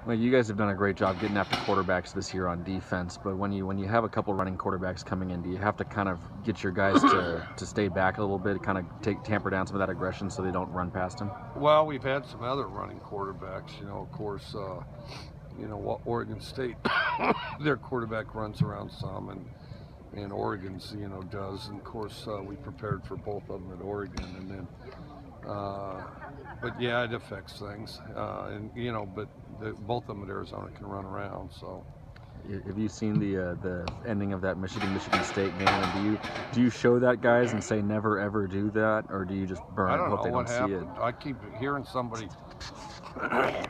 Well, you guys have done a great job getting after quarterbacks this year on defense, but when you have a couple running quarterbacks coming in, do you have to kind of get your guys to stay back a little bit, kind of tamper down some of that aggression so they don't run past him? Well, we've had some other running quarterbacks, of course, what Oregon State, their quarterback runs around some, and Oregon's, does. And of course, we prepared for both of them at Oregon, and then, but yeah, it affects things, but both of them at Arizona can run around, so. Have you seen the ending of that Michigan State game? And do you show that guys and say never ever do that, or do you just burn it and hope they don't see it? I keep hearing somebody, I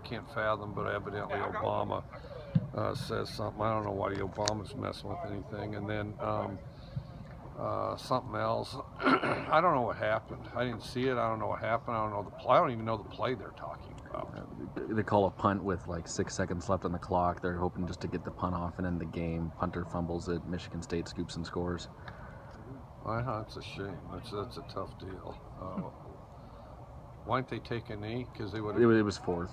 can't fathom, but evidently Obama says something. I don't know why Obama's messing with anything, and then something else. I don't know what happened. I didn't see it. I don't know what happened. I don't know the play. I don't even know the play they're talking about. They call a punt with like 6 seconds left on the clock. They're hoping just to get the punt off and end the game. Punter fumbles it. Michigan State scoops and scores. It's a shame. That's a tough deal. Why didn't they take a knee? Because they would. It was fourth.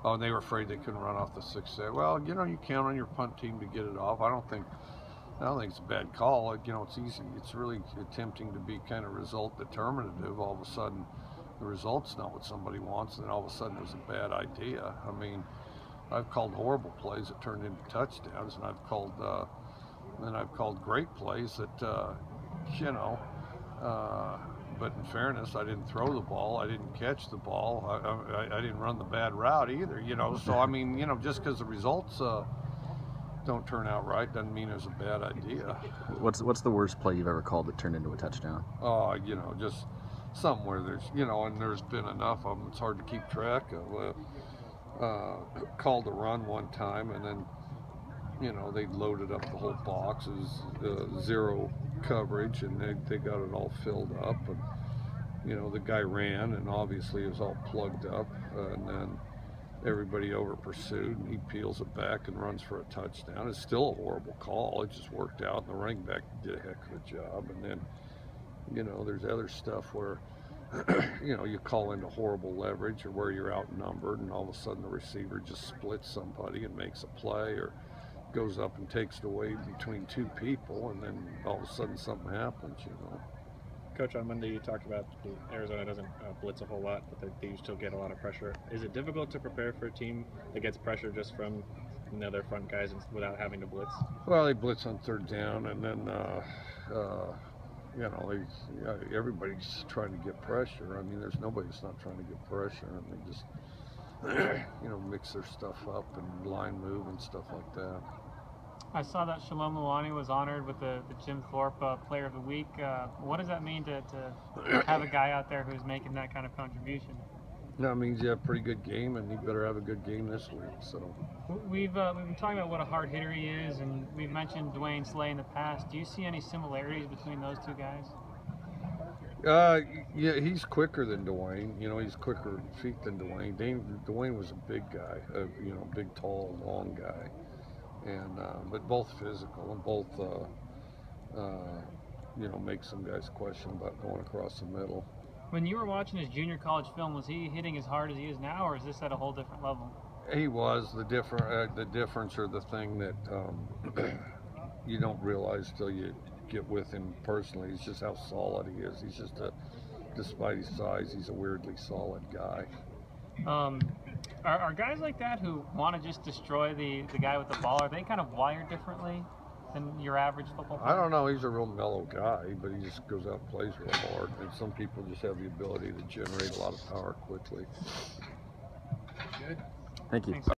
Oh, and they were afraid they couldn't run off the 6. Well, you count on your punt team to get it off. I don't think it's a bad call. It's easy. It's really tempting to be kind of result determinative. All of a sudden, the result's not what somebody wants, and then all of a sudden it was a bad idea. I mean, I've called horrible plays that turned into touchdowns, and I've called great plays that, but in fairness, I didn't throw the ball, I didn't catch the ball, I didn't run the bad route either. So I mean, just because the results don't turn out right doesn't mean it's a bad idea. What's the worst play you've ever called that turned into a touchdown? Oh, just somewhere there's, and there's been enough of them, it's hard to keep track of. Called a run one time, and then, they loaded up the whole box. It was zero coverage, and they got it all filled up, and, the guy ran, and obviously it was all plugged up, and then everybody over pursued, and he peels it back and runs for a touchdown. It's still a horrible call. It just worked out, and the running back did a heck of a job. And then, there's other stuff where, you call into horrible leverage or where you're outnumbered, and all of a sudden the receiver just splits somebody and makes a play, or goes up and takes it away between 2 people, and then all of a sudden something happens, Coach, on Monday you talked about Arizona doesn't blitz a whole lot, but they still get a lot of pressure. Is it difficult to prepare for a team that gets pressure just from their front guys without having to blitz? Well, they blitz on 3rd down, and then everybody's trying to get pressure. I mean, there's nobody that's not trying to get pressure, and they just mix their stuff up and line move and stuff like that. I saw that Shalom Luani was honored with the Jim Thorpe Player of the Week. What does that mean to have a guy out there who's making that kind of contribution? That means you have a pretty good game, and you better have a good game this week. So we've been talking about what a hard hitter he is, and we've mentioned Dwayne Slay in the past. Do you see any similarities between those two guys? Yeah, he's quicker than Dwayne. He's quicker feet than Dwayne. Dwayne was a big guy, big, tall, long guy. And but both physical, and both make some guys question about going across the middle. When you were watching his junior college film, was he hitting as hard as he is now, or is this at a whole different level? He was. The difference, or the thing that you don't realize till you get with him personally, is just how solid he is. He's just despite his size, he's a weirdly solid guy. Are guys like that who want to just destroy the guy with the ball, are they kind of wired differently than your average football player? I don't know. He's a real mellow guy, but he just goes out and plays real hard. And some people just have the ability to generate a lot of power quickly. Good. Thank you. Thanks.